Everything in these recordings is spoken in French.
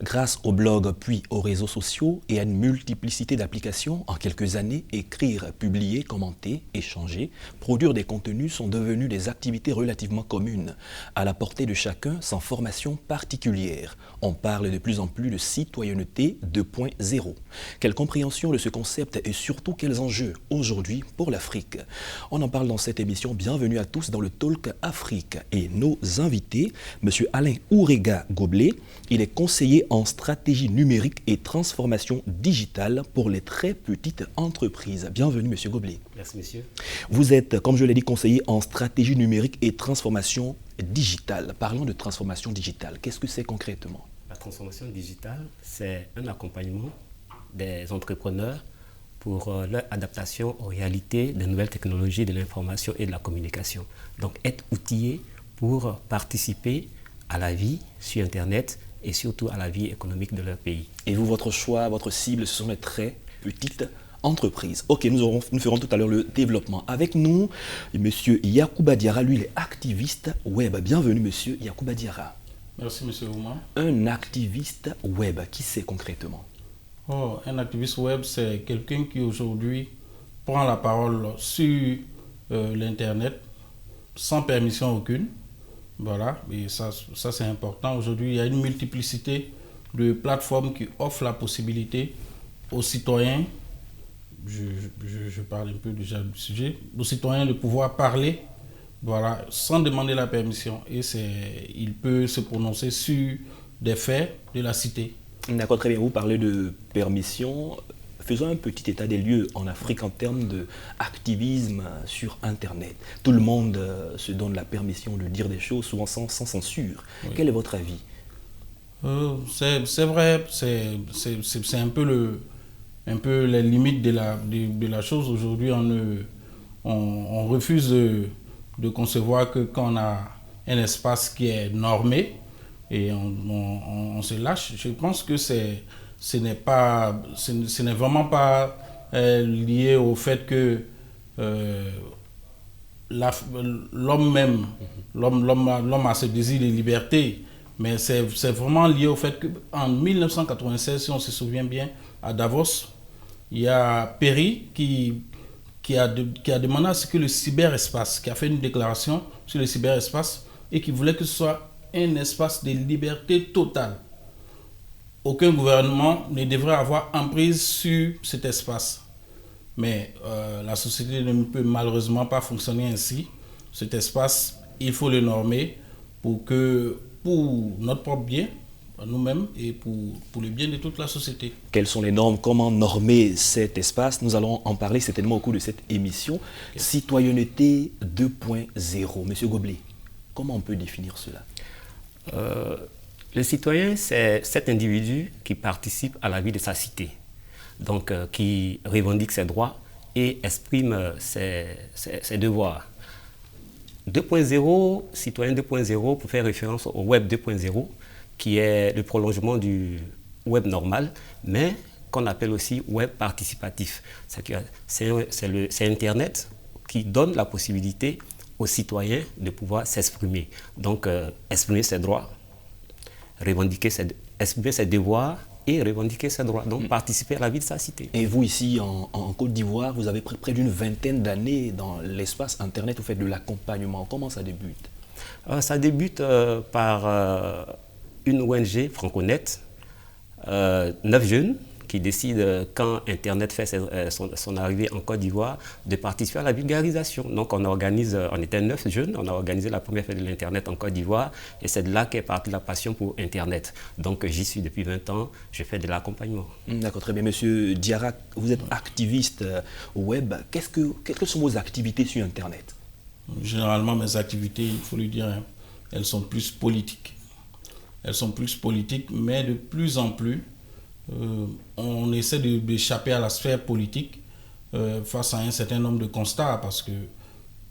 Grâce au blog puis aux réseaux sociaux et à une multiplicité d'applications, en quelques années, écrire, publier, commenter, échanger, produire des contenus sont devenus des activités relativement communes, à la portée de chacun sans formation particulière. On parle de plus en plus de citoyenneté 2.0. Quelle compréhension de ce concept et surtout quels enjeux aujourd'hui pour l'Afrique? On en parle dans cette émission. Bienvenue à tous dans le Talk Afrique. Et nos invités, M. Alain Ourega Goblet, il est conseiller en stratégie numérique et transformation digitale pour les très petites entreprises. Bienvenue, M. Goblet. Merci, monsieur. Vous êtes, comme je l'ai dit, conseiller en stratégie numérique et transformation digitale. Parlons de transformation digitale. Qu'est-ce que c'est concrètement? La transformation digitale, c'est un accompagnement des entrepreneurs pour leur adaptation aux réalités des nouvelles technologies de l'information et de la communication. Donc, être outillé pour participer à la vie sur Internet et surtout à la vie économique de leur pays. Et vous, votre choix, votre cible, ce sont les très petites entreprises. Ok, nous ferons tout à l'heure le développement. Avec nous, M. Yacouba Diarra, lui, il est activiste web. Bienvenue, M. Yacouba Diarra. Merci, M. Ouma. Un activiste web, qui c'est concrètement? Un activiste web, c'est quelqu'un qui aujourd'hui prend la parole sur l'Internet sans permission aucune. Voilà, et ça c'est important. Aujourd'hui, il y a une multiplicité de plateformes qui offrent la possibilité aux citoyens, je parle un peu déjà du sujet, aux citoyens de pouvoir parler, voilà, sans demander la permission. Et il peut se prononcer sur des faits de la cité. D'accord, très bien. Vous parlez de permission. Faisons un petit état des lieux en Afrique en termes d'activisme sur Internet. Tout le monde se donne la permission de dire des choses, souvent sans censure. Oui. Quel est votre avis? C'est vrai, c'est un peu les limites de la chose. Aujourd'hui, on refuse de concevoir que quand on a un espace qui est normé et on se lâche. Je pense que ce n'est vraiment pas lié au fait que l'homme a ce désir de liberté, mais c'est vraiment lié au fait qu'en 1996, si on se souvient bien, à Davos, il y a Perry qui a demandé à ce que le cyberespace, qui a fait une déclaration sur le cyberespace et qui voulait que ce soit un espace de liberté totale. Aucun gouvernement ne devrait avoir emprise sur cet espace. Mais la société ne peut malheureusement pas fonctionner ainsi. Cet espace, il faut le normer pour notre propre bien, nous-mêmes, et pour le bien de toute la société. Quelles sont les normes? Comment normer cet espace? Nous allons en parler certainement au cours de cette émission. Okay. Citoyenneté 2.0. Monsieur Goblet, comment on peut définir cela? Le citoyen, c'est cet individu qui participe à la vie de sa cité, donc qui revendique ses droits et exprime ses devoirs. 2.0, citoyen 2.0, pour faire référence au web 2.0, qui est le prolongement du web normal, mais qu'on appelle aussi web participatif. C'est Internet qui donne la possibilité aux citoyens de pouvoir s'exprimer. Donc, exprimer ses droits, exprimer ses devoirs et revendiquer ses droits. Donc, participer à la vie de sa cité. Et vous, ici, en Côte d'Ivoire, vous avez près d'une vingtaine d'années dans l'espace Internet, vous faites de l'accompagnement. Comment ça débute? Ça débute par une ONG franco-net, 9 jeunes, qui décide, quand Internet fait son arrivée en Côte d'Ivoire, de participer à la vulgarisation. Donc on était 9 jeunes, on a organisé la première fête de l'Internet en Côte d'Ivoire et c'est de là qu'est partie la passion pour Internet. Donc j'y suis depuis 20 ans, je fais de l'accompagnement. D'accord, très bien. Monsieur Diarra, vous êtes activiste web. Quelles sont vos activités sur Internet? Généralement, mes activités, il faut le dire, elles sont plus politiques. Elles sont plus politiques, mais de plus en plus, on essaie d'échapper à la sphère politique face à un certain nombre de constats, parce que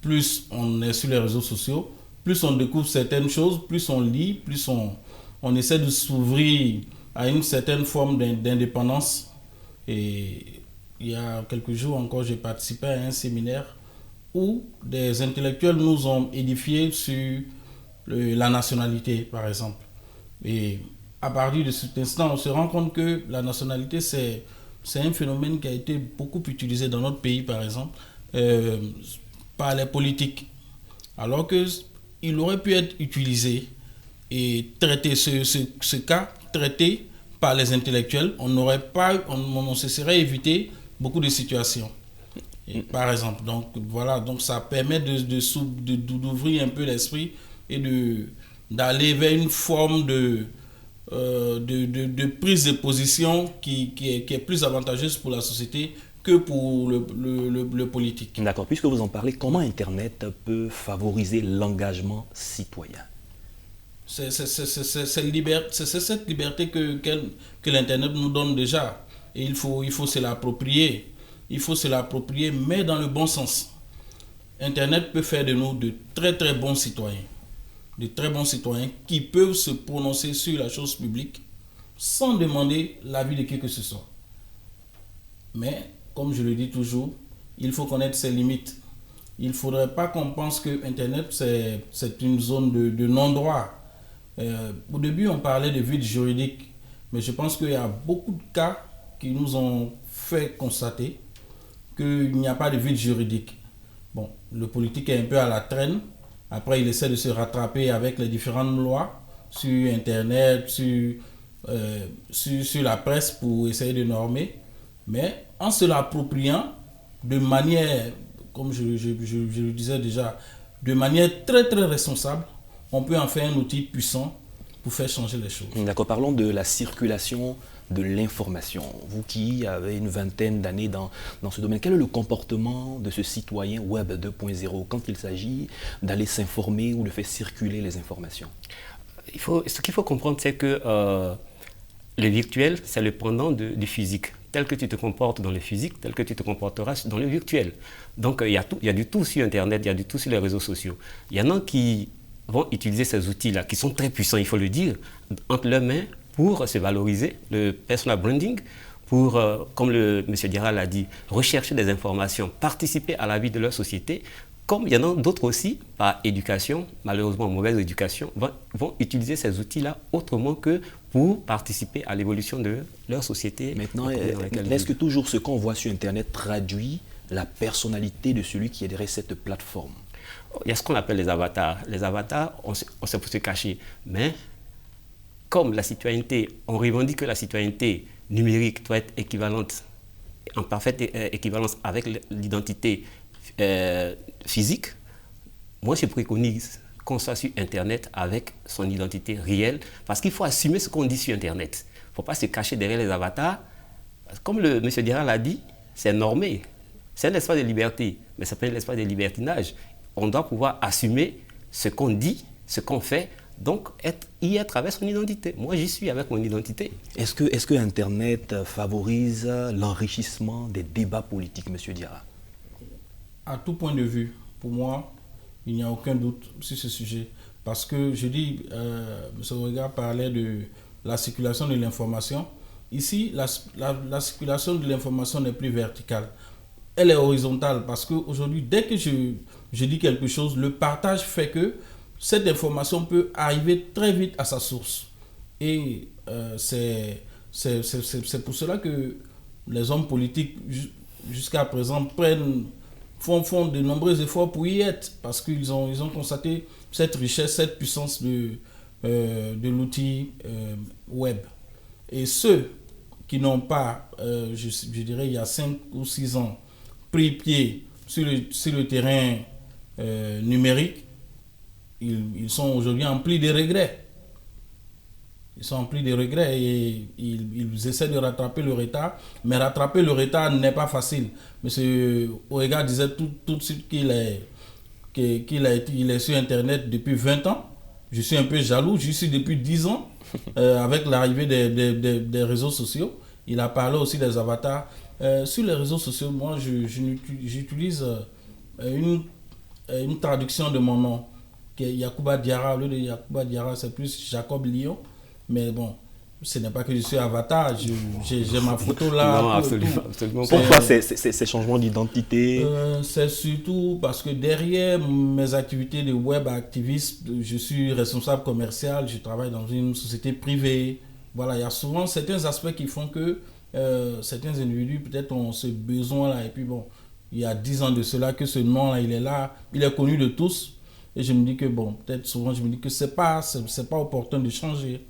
plus on est sur les réseaux sociaux, plus on découvre certaines choses, plus on lit, plus on essaie de s'ouvrir à une certaine forme d'indépendance. Et il y a quelques jours encore, j'ai participé à un séminaire où des intellectuels nous ont édifiés sur la nationalité, par exemple. Et à partir de cet instant, on se rend compte que la nationalité, c'est un phénomène qui a été beaucoup utilisé dans notre pays, par exemple, par les politiques. Alors qu'il aurait pu être utilisé et traiter ce cas, traité par les intellectuels, on se serait évité beaucoup de situations. Et par exemple, donc voilà, donc ça permet d'ouvrir un peu l'esprit et d'aller vers une forme de prise de position qui est plus avantageuse pour la société que pour le politique. D'accord, puisque vous en parlez, comment Internet peut favoriser l'engagement citoyen? C'est cette liberté que l'Internet nous donne déjà. Et il faut se l'approprier. Il faut se l'approprier, mais dans le bon sens. Internet peut faire de nous de très très bons citoyens. De très bons citoyens qui peuvent se prononcer sur la chose publique sans demander l'avis de qui que ce soit. Mais, comme je le dis toujours, il faut connaître ses limites. Il ne faudrait pas qu'on pense que Internet, c'est une zone de non-droit. Au début, on parlait de vide juridique, mais je pense qu'il y a beaucoup de cas qui nous ont fait constater qu'il n'y a pas de vide juridique. Bon, le politique est un peu à la traîne. Après, il essaie de se rattraper avec les différentes lois sur Internet, sur la presse pour essayer de normer. Mais en se l'appropriant de manière, comme je le disais déjà, de manière très très responsable, on peut en faire un outil puissant pour faire changer les choses. D'accord, parlons de la circulation de l'information. Vous qui avez une vingtaine d'années dans ce domaine, quel est le comportement de ce citoyen Web 2.0 quand il s'agit d'aller s'informer ou de faire circuler les informations? Ce qu'il faut comprendre, c'est que le virtuel, c'est le pendant du physique. Tel que tu te comportes dans le physique, tel que tu te comporteras dans le virtuel. Donc, il y a du tout sur Internet, il y a du tout sur les réseaux sociaux. Il y en a qui vont utiliser ces outils-là, qui sont très puissants, il faut le dire, entre leurs mains pour se valoriser, le personal branding, pour, comme M. Diarra l'a dit, rechercher des informations, participer à la vie de leur société, comme il y en a d'autres aussi, par éducation, malheureusement mauvaise éducation, vont utiliser ces outils-là autrement que pour participer à l'évolution de leur société. Maintenant, est-ce que toujours ce qu'on voit sur Internet traduit la personnalité de celui qui est derrière cette plateforme? Il y a ce qu'on appelle les avatars. Les avatars, on sait pour se cacher. Mais comme la citoyenneté, on revendique que la citoyenneté numérique doit être équivalente, en parfaite équivalence avec l'identité physique, moi je préconise qu'on soit sur Internet avec son identité réelle, parce qu'il faut assumer ce qu'on dit sur Internet. Il ne faut pas se cacher derrière les avatars. Comme le M. Diarra l'a dit, c'est normé. C'est un espace de liberté, mais ce n'est pas un espace de libertinage. On doit pouvoir assumer ce qu'on dit, ce qu'on fait, donc y être avec son identité. Moi, j'y suis avec mon identité. Est-ce que Internet favorise l'enrichissement des débats politiques, M. Diarra? À tout point de vue, pour moi, il n'y a aucun doute sur ce sujet. Parce que je dis, M. Ouéga parlait de la circulation de l'information. Ici, la circulation de l'information n'est plus verticale. Elle est horizontale parce qu'aujourd'hui, dès que je dis quelque chose, le partage fait que cette information peut arriver très vite à sa source. Et c'est pour cela que les hommes politiques, jusqu'à présent, font de nombreux efforts pour y être, parce qu'ils ont constaté cette richesse, cette puissance de l'outil web. Et ceux qui n'ont pas, je dirais, il y a 5 ou 6 ans, pris pied sur le terrain numérique, ils sont aujourd'hui emplis de regrets. Ils sont emplis de regrets et ils essaient de rattraper le retard. Mais rattraper le retard n'est pas facile. M. Ouéga disait tout de suite qu'il est sur Internet depuis 20 ans. Je suis un peu jaloux, j'y suis depuis 10 ans avec l'arrivée des réseaux sociaux. Il a parlé aussi des avatars. Sur les réseaux sociaux, moi, j'utilise une traduction de mon nom, qui est Yacouba Diarra. Au lieu de Yacouba Diarra, c'est plus Jacob Lyon. Mais bon, Ce n'est pas que je suis avatar, j'ai ma photo là. Non, absolument. Pourquoi ces changements d'identité? C'est surtout parce que derrière mes activités de web activiste, je suis responsable commercial, je travaille dans une société privée. Voilà, il y a souvent certains aspects qui font que certains individus peut-être ont ce besoin-là. Et puis bon, il y a 10 ans de cela que ce nom-là, il est là, il est connu de tous. Et je me dis que bon, peut-être souvent je me dis que c'est pas opportun de changer.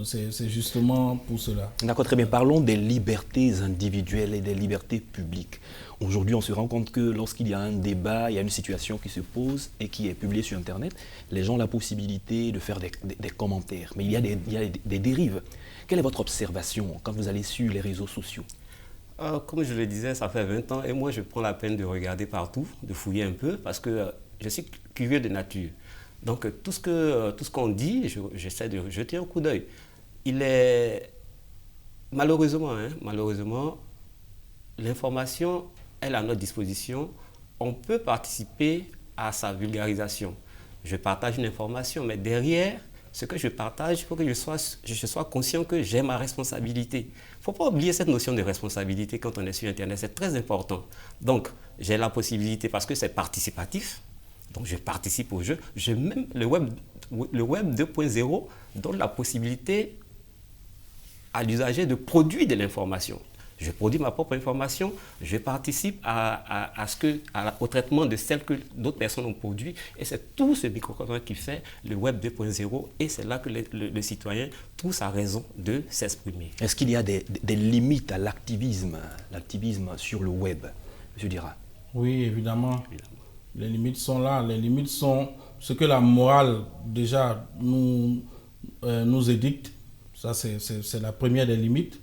C'est justement pour cela. D'accord, très bien. Parlons des libertés individuelles et des libertés publiques. Aujourd'hui, on se rend compte que lorsqu'il y a un débat, il y a une situation qui se pose et qui est publiée sur Internet, les gens ont la possibilité de faire des commentaires. Mais il y a des dérives. Quelle est votre observation quand vous allez sur les réseaux sociaux? Comme je le disais, ça fait 20 ans et moi, je prends la peine de regarder partout, de fouiller un peu parce que je suis curieux de nature. Donc, tout ce qu'on dit, j'essaie de jeter un coup d'œil. Il est malheureusement, l'information, elle est à notre disposition. On peut participer à sa vulgarisation. Je partage une information, mais derrière ce que je partage, il faut que je sois conscient que j'ai ma responsabilité. Il ne faut pas oublier cette notion de responsabilité quand on est sur Internet, c'est très important. Donc, j'ai la possibilité, parce que c'est participatif, donc je participe au jeu. Même le web 2.0 donne la possibilité à l'usager de produire de l'information. Je produis ma propre information, je participe au traitement de celles que d'autres personnes ont produites. Et c'est tout ce microcosme qui fait le web 2.0. Et c'est là que le citoyen trouve sa raison de s'exprimer. Est-ce qu'il y a des limites à l'activisme sur le web, M. Dira? Oui, évidemment. Les limites sont là. Les limites sont ce que la morale, déjà, nous édicte. Ça, c'est la première des limites.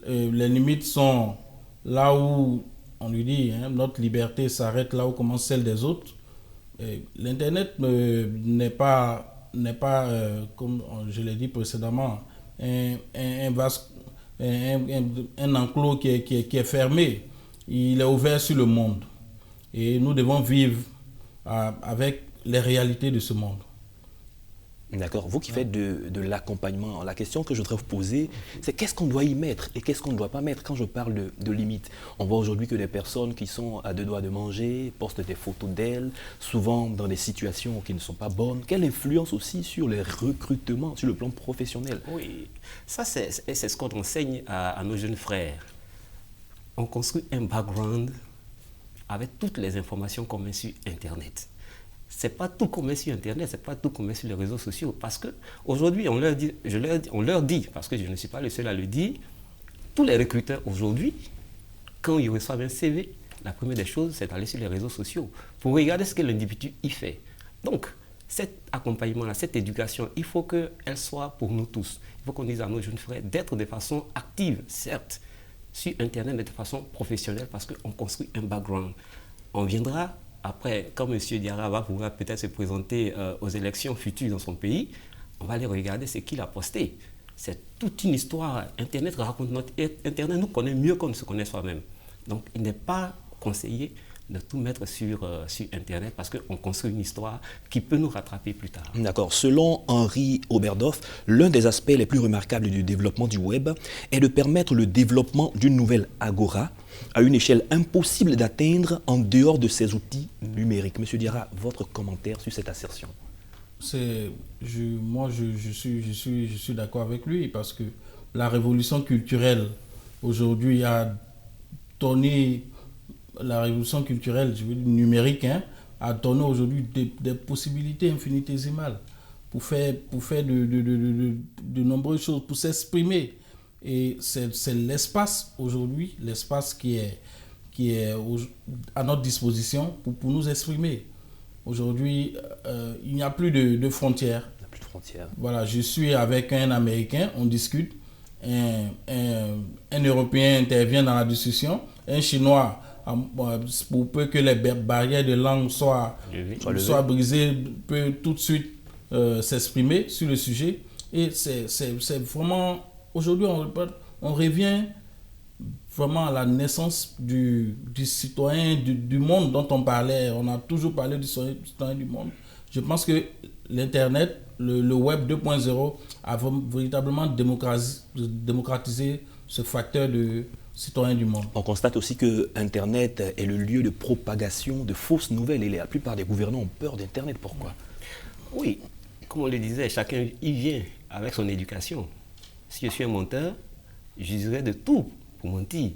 Les limites sont là où, on lui dit, notre liberté s'arrête là où commence celle des autres. L'Internet n'est pas comme je l'ai dit précédemment, un enclos qui est fermé. Il est ouvert sur le monde. Et nous devons vivre avec les réalités de ce monde. D'accord. Vous qui faites de l'accompagnement, la question que je voudrais vous poser, c'est qu'est-ce qu'on doit y mettre et qu'est-ce qu'on ne doit pas mettre quand je parle de limites. On voit aujourd'hui que des personnes qui sont à 2 doigts de manger postent des photos d'elles, souvent dans des situations qui ne sont pas bonnes. Quelle influence aussi sur les recrutements, sur le plan professionnel? Oui, ça c'est ce qu'on enseigne à nos jeunes frères. On construit un background avec toutes les informations qu'on met sur Internet. C'est pas tout qu'on met sur Internet, c'est pas tout qu'on met sur les réseaux sociaux. Parce qu'aujourd'hui, on leur dit, parce que je ne suis pas le seul à le dire, tous les recruteurs aujourd'hui, quand ils reçoivent un CV, la première des choses, c'est d'aller sur les réseaux sociaux pour regarder ce que l'individu y fait. Donc, cet accompagnement-là, cette éducation, il faut qu'elle soit pour nous tous. Il faut qu'on dise à nos jeunes frères d'être de façon active, certes, sur Internet, mais de façon professionnelle, parce qu'on construit un background. On viendra après, quand M. Diarra va pouvoir peut-être se présenter aux élections futures dans son pays, on va aller regarder ce qu'il a posté. C'est toute une histoire. Internet raconte Internet nous connaît mieux qu'on ne se connaît soi-même. Donc, il n'est pas conseillé de tout mettre sur Internet parce qu'on construit une histoire qui peut nous rattraper plus tard. D'accord. Selon Henri Oberndorf, l'un des aspects les plus remarquables du développement du web est de permettre le développement d'une nouvelle agora à une échelle impossible d'atteindre en dehors de ces outils numériques. Monsieur Diarra, votre commentaire sur cette assertion? Moi, je suis d'accord avec lui parce que la révolution culturelle aujourd'hui a donné, la révolution culturelle, je veux dire numérique, a donné aujourd'hui des possibilités infinitésimales pour faire de nombreuses choses, pour s'exprimer. Et c'est l'espace aujourd'hui, l'espace qui est à notre disposition pour nous exprimer. Aujourd'hui, il n'y a plus de frontières. Il n'y a plus de frontières. Voilà, je suis avec un Américain, on discute. Un Européen intervient dans la discussion. Un Chinois, pour peu que les barrières de langue soient brisées, peut tout de suite s'exprimer sur le sujet. Et c'est vraiment... Aujourd'hui, on revient vraiment à la naissance du citoyen du monde dont on parlait. On a toujours parlé du citoyen du monde. Je pense que l'Internet le Web 2.0 a véritablement démocratisé ce facteur de citoyen du monde. On constate aussi que Internet est le lieu de propagation de fausses nouvelles et la plupart des gouvernants ont peur d'Internet. Pourquoi? Oui, comme on le disait, chacun y vient avec son éducation. Si je suis un menteur, j'userai de tout pour mentir.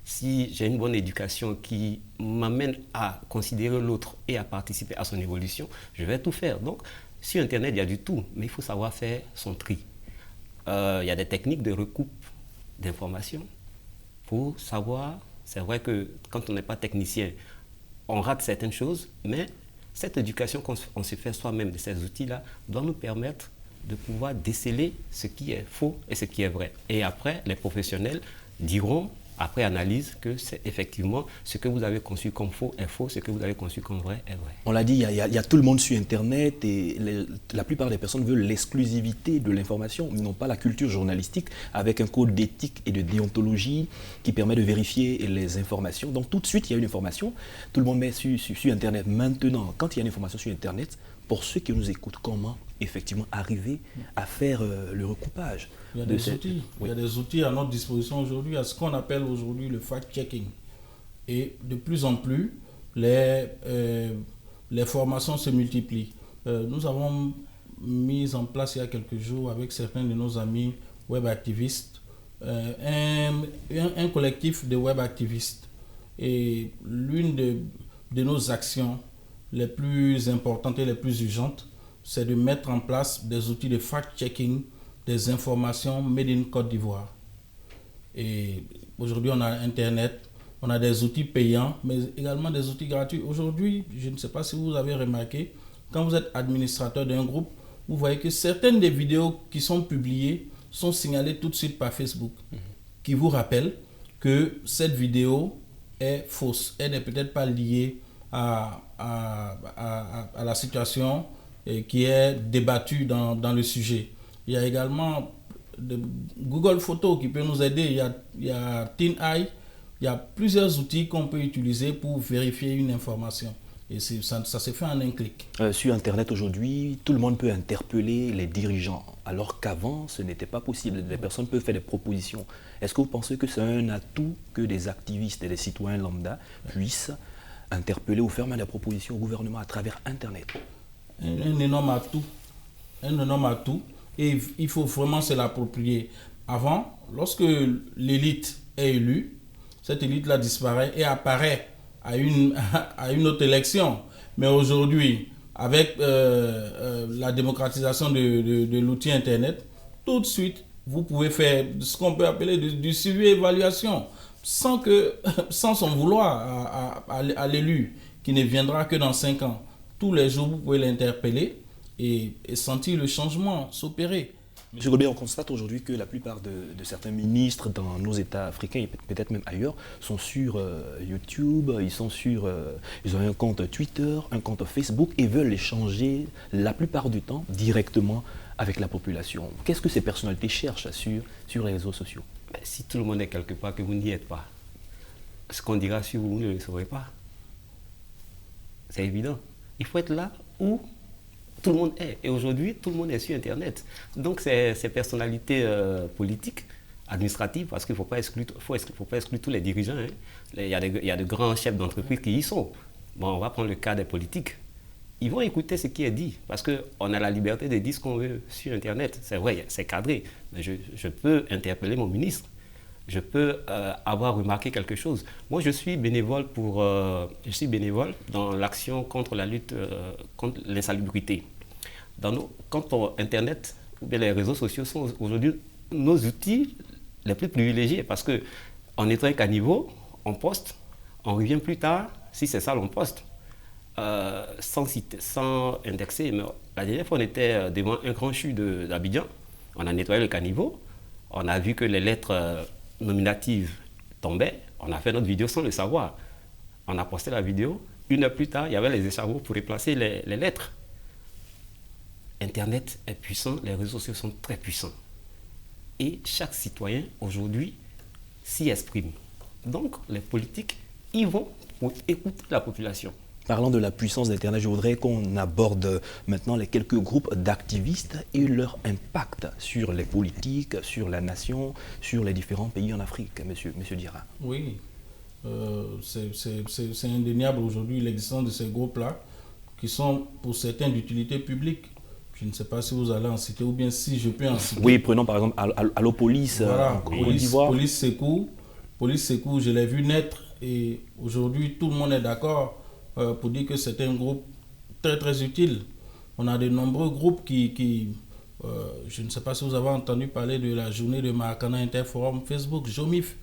Si j'ai une bonne éducation qui m'amène à considérer l'autre et à participer à son évolution, je vais tout faire. Donc, sur Internet, il y a du tout, mais il faut savoir faire son tri. Il y a des techniques de recoupe d'informations pour savoir. C'est vrai que quand on n'est pas technicien, on rate certaines choses, mais cette éducation qu'on se fait soi-même de ces outils-là doit nous permettre de pouvoir déceler ce qui est faux et ce qui est vrai. Et après, les professionnels diront, après analyse, que c'est effectivement ce que vous avez conçu comme faux est faux, ce que vous avez conçu comme vrai est vrai. On l'a dit, il y a tout le monde sur Internet et la plupart des personnes veulent l'exclusivité de l'information, mais non pas la culture journalistique avec un code d'éthique et de déontologie qui permet de vérifier les informations. Donc tout de suite, il y a une information, tout le monde met sur Internet. Maintenant, quand il y a une information sur Internet, pour ceux qui nous écoutent, comment effectivement arriver à faire le recoupage? Il y a des outils. Oui. Il y a des outils à notre disposition aujourd'hui, à ce qu'on appelle aujourd'hui le fact-checking. Et de plus en plus, les formations se multiplient. Nous avons mis en place il y a quelques jours avec certains de nos amis web activistes un collectif de web activistes. Et l'une de nos actions les plus importantes et les plus urgentes, c'est de mettre en place des outils de fact-checking des informations made in Côte d'Ivoire. Et aujourd'hui, on a Internet, on a des outils payants, mais également des outils gratuits. Aujourd'hui, je ne sais pas si vous avez remarqué, quand vous êtes administrateur d'un groupe, vous voyez que certaines des vidéos qui sont publiées sont signalées tout de suite par Facebook, qui vous rappelle que cette vidéo est fausse. Elle n'est peut-être pas liée à la situation qui est débattue dans le sujet. Il y a également Google Photos qui peut nous aider. Il y a TinEye. Il y a plusieurs outils qu'on peut utiliser pour vérifier une information. Et ça se fait en un clic. Sur Internet aujourd'hui, tout le monde peut interpeller les dirigeants, alors qu'avant, ce n'était pas possible. Les personnes peuvent faire des propositions. Est-ce que vous pensez que c'est un atout que des activistes et des citoyens lambda puissent interpeller ou faire des propositions au gouvernement à travers Internet? Un énorme atout. Un énorme atout. Et il faut vraiment se l'approprier. Avant, lorsque l'élite est élue, cette élite-là disparaît et apparaît à une autre élection. Mais aujourd'hui, avec la démocratisation de l'outil Internet, tout de suite, vous pouvez faire ce qu'on peut appeler du suivi-évaluation sans son vouloir à l'élu qui ne viendra que dans 5 ans. Tous les jours, vous pouvez l'interpeller et sentir le changement s'opérer. M. Golbert, on constate aujourd'hui que la plupart de certains ministres dans nos États africains et peut-être même ailleurs sont sur YouTube, ils ont un compte Twitter, un compte Facebook et veulent échanger la plupart du temps directement avec la population. Qu'est-ce que ces personnalités cherchent sur les réseaux sociaux? Si tout le monde est quelque part, que vous n'y êtes pas, ce qu'on dira sur vous, vous ne le saurez pas. C'est évident. Il faut être là où tout le monde est. Et aujourd'hui, tout le monde est sur Internet. Donc, ces personnalités politiques, administratives, parce qu'il ne faut pas exclure tous les dirigeants. Hein. Il y a de grands chefs d'entreprise qui y sont. Bon, on va prendre le cas des politiques. Ils vont écouter ce qui est dit, parce qu'on a la liberté de dire ce qu'on veut sur Internet. C'est vrai, c'est cadré. Mais je peux interpeller mon ministre. Je peux avoir remarqué quelque chose. Moi, je suis bénévole dans l'action contre la lutte contre l'insalubrité. Quand Internet ou bien les réseaux sociaux sont aujourd'hui nos outils les plus privilégiés parce qu'on nettoie un caniveau, on poste, on revient plus tard, si c'est ça, on poste. Sans indexer. Mais la dernière fois, on était devant un grand CHU d'Abidjan, on a nettoyé le caniveau, on a vu que les lettres nominatives tombaient, on a fait notre vidéo sans le savoir. On a posté la vidéo, 1 heure plus tard, il y avait les échafauds pour replacer les lettres. Internet est puissant, les réseaux sociaux sont très puissants. Et chaque citoyen, aujourd'hui, s'y exprime. Donc, les politiques, ils vont pour écouter la population. Parlant de la puissance d'Internet, je voudrais qu'on aborde maintenant les quelques groupes d'activistes et leur impact sur les politiques, sur la nation, sur les différents pays en Afrique, monsieur Dira. Oui, c'est indéniable aujourd'hui l'existence de ces groupes-là qui sont pour certains d'utilité publique. Je ne sais pas si vous allez en citer ou bien si je peux en citer. Oui, prenons par exemple Allo Police voilà, en Côte d'Ivoire. Police Sékou, je l'ai vu naître et aujourd'hui tout le monde est d'accord pour dire que c'est un groupe très très utile. On a de nombreux groupes je ne sais pas si vous avez entendu parler de la journée de Maracana Interforum Facebook, JOMIF,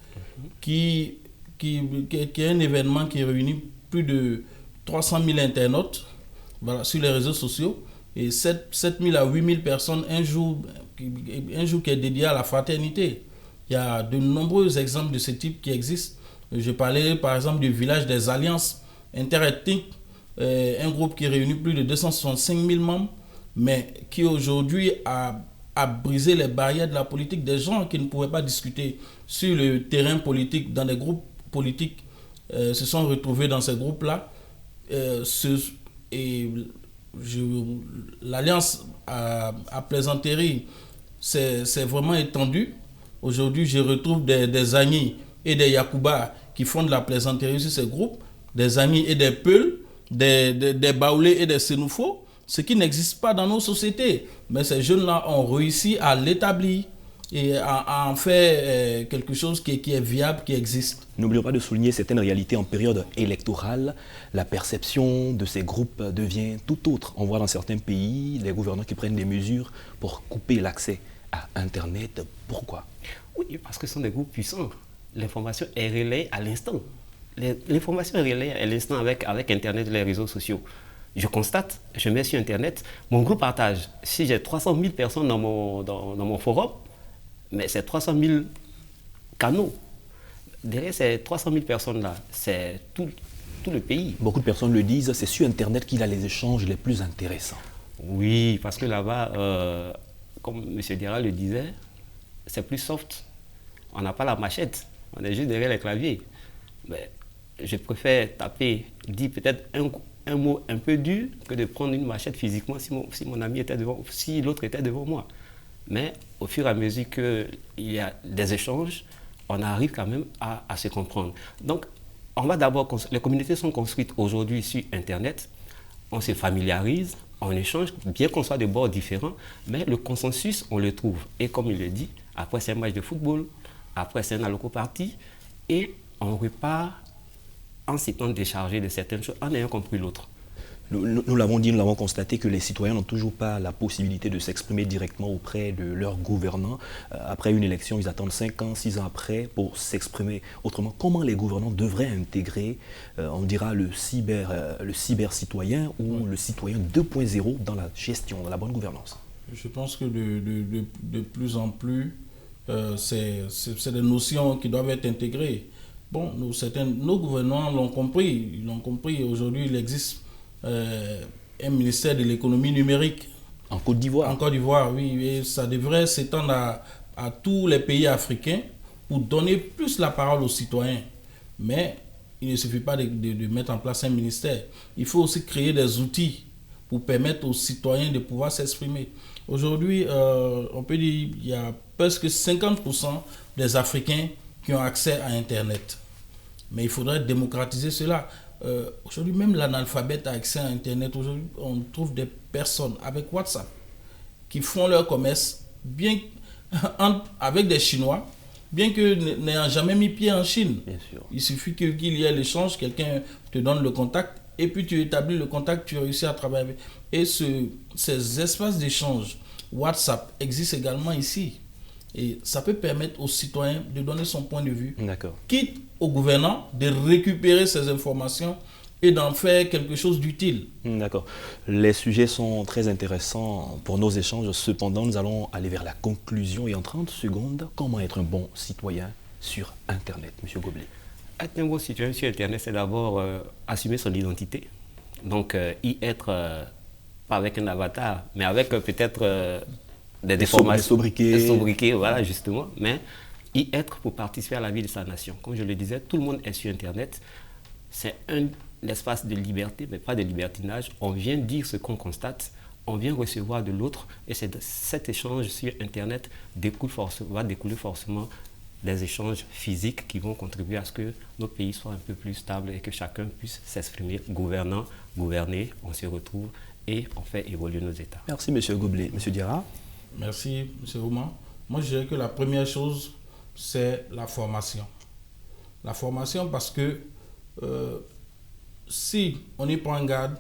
qui est un événement qui réunit plus de 300 000 internautes sur les réseaux sociaux et 7 000 à 8 000 personnes un jour qui est dédié à la fraternité. Il y a de nombreux exemples de ce type qui existent. Je parlais par exemple du village des Alliances interethniques, un groupe qui réunit plus de 265 000 membres, mais qui aujourd'hui a brisé les barrières de la politique. Des gens qui ne pouvaient pas discuter sur le terrain politique, dans des groupes politiques, se sont retrouvés dans ces groupes-là. L'Alliance à plaisanterie c'est vraiment étendu. Aujourd'hui, je retrouve des Agnis et des Yakuba qui font de la plaisanterie sur ces groupes, des Agnis et des Peuls, des Baoulés et des Sénoufos, ce qui n'existe pas dans nos sociétés. Mais ces jeunes-là ont réussi à l'établir et à en faire quelque chose qui est viable, qui existe. N'oublions pas de souligner certaines réalités en période électorale. La perception de ces groupes devient tout autre. On voit dans certains pays les gouvernants qui prennent des mesures pour couper l'accès à Internet. Pourquoi? Oui, parce que ce sont des groupes puissants. L'information est relayée à l'instant. L'information est relayée à l'instant avec Internet et les réseaux sociaux. Je constate, je mets sur Internet, mon groupe partage. Si j'ai 300 000 personnes dans mon forum, mais c'est 300 000 canaux. Derrière ces 300 000 personnes-là, c'est tout le pays. Beaucoup de personnes le disent, c'est sur Internet qu'il y a les échanges les plus intéressants. Oui, parce que là-bas, comme M. Dira le disait, c'est plus soft. On n'a pas la machette, on est juste derrière les claviers. Mais je préfère dire peut-être un mot un peu dur que de prendre une machette physiquement si mon ami était devant, si l'autre était devant moi. Mais au fur et à mesure qu'il y a des échanges, on arrive quand même à se comprendre. Donc, les communautés sont construites aujourd'hui sur Internet, on se familiarise, on échange, bien qu'on soit de bords différents, mais le consensus, on le trouve. Et comme il le dit, après c'est un match de football, après c'est un alloco-party, et on repart en s'étant déchargé de certaines choses, en ayant compris l'autre. Nous l'avons dit, nous l'avons constaté que les citoyens n'ont toujours pas la possibilité de s'exprimer directement auprès de leurs gouvernants. Après une élection, ils attendent 5 ans, 6 ans après pour s'exprimer. Autrement, comment les gouvernants devraient intégrer, on dira, le cyber-citoyen ou le citoyen 2.0 dans la gestion, dans la bonne gouvernance? Je pense que de plus en plus, c'est des notions qui doivent être intégrées. Bon, nos gouvernants l'ont compris. Ils l'ont compris. Aujourd'hui, il existe un ministère de l'économie numérique. En Côte d'Ivoire. En Côte d'Ivoire, oui. Et ça devrait s'étendre à tous les pays africains pour donner plus la parole aux citoyens. Mais il ne suffit pas de mettre en place un ministère. Il faut aussi créer des outils pour permettre aux citoyens de pouvoir s'exprimer. Aujourd'hui, on peut dire qu'il y a presque 50% des Africains qui ont accès à Internet. Mais il faudrait démocratiser cela. Aujourd'hui, même l'analphabète a accès à Internet. Aujourd'hui, on trouve des personnes avec WhatsApp qui font leur commerce avec des Chinois, bien que n'ayant jamais mis pied en Chine. Bien sûr. Il suffit qu'il y ait l'échange, quelqu'un te donne le contact, et puis tu établis le contact, tu réussis à travailler avec. Et ces espaces d'échange WhatsApp existent également ici. Et ça peut permettre aux citoyens de donner son point de vue, quitte au gouvernant de récupérer ces informations et d'en faire quelque chose d'utile. D'accord. Les sujets sont très intéressants pour nos échanges. Cependant, nous allons aller vers la conclusion. Et en 30 secondes, comment être un bon citoyen sur Internet, M. Goblet? Être un bon citoyen sur Internet, c'est d'abord assumer son identité. Donc, y être, pas avec un avatar, mais avec peut-être des déformations. Des sobriquets, voilà, justement. Mais y être pour participer à la vie de sa nation. Comme je le disais, tout le monde est sur Internet. C'est l'espace de liberté, mais pas de libertinage. On vient dire ce qu'on constate, on vient recevoir de l'autre, et cet échange sur Internet va découler forcément des échanges physiques qui vont contribuer à ce que nos pays soient un peu plus stables et que chacun puisse s'exprimer. Gouverner, on se retrouve et on fait évoluer nos États. Merci, M. Goblet. M. Diarra? Merci, M. Ouman. Moi, je dirais que la première chose, c'est la formation. La formation parce que si on y prend garde,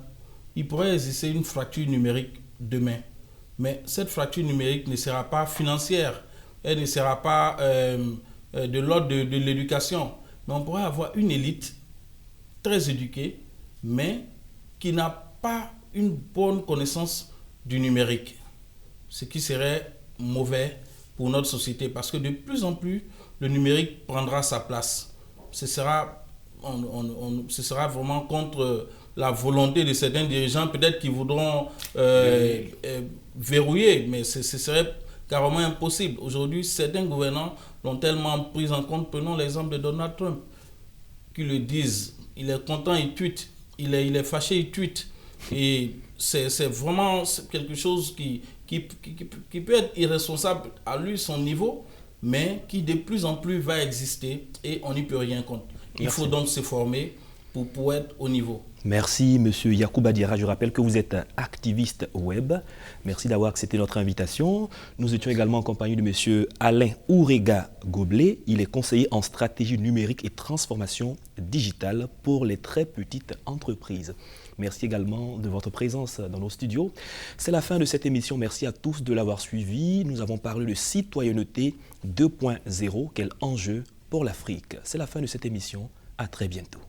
il pourrait exister une fracture numérique demain. Mais cette fracture numérique ne sera pas financière. Elle ne sera pas de l'ordre de l'éducation. Mais on pourrait avoir une élite très éduquée, mais qui n'a pas une bonne connaissance du numérique. Ce qui serait mauvais pour notre société. Parce que de plus en plus, le numérique prendra sa place. Ce sera vraiment contre la volonté de certains dirigeants, peut-être qui voudront verrouiller, mais ce serait carrément impossible. Aujourd'hui, certains gouvernants l'ont tellement pris en compte. Prenons l'exemple de Donald Trump, qui le disent. Il est content, il tweet. Il est fâché, il tweet. Et c'est vraiment quelque chose qui peut être irresponsable à lui, son niveau, mais qui de plus en plus va exister et on n'y peut rien contre. Il faut donc se former pour être au niveau. Merci, M. Yacouba Diarra. Je rappelle que vous êtes activiste web. Merci d'avoir accepté notre invitation. Nous étions également en compagnie de M. Alain Ourega Goblet. Il est conseiller en stratégie numérique et transformation digitale pour les très petites entreprises. Merci également de votre présence dans nos studios. C'est la fin de cette émission. Merci à tous de l'avoir suivi. Nous avons parlé de citoyenneté 2.0. Quel enjeu pour l'Afrique. C'est la fin de cette émission. À très bientôt.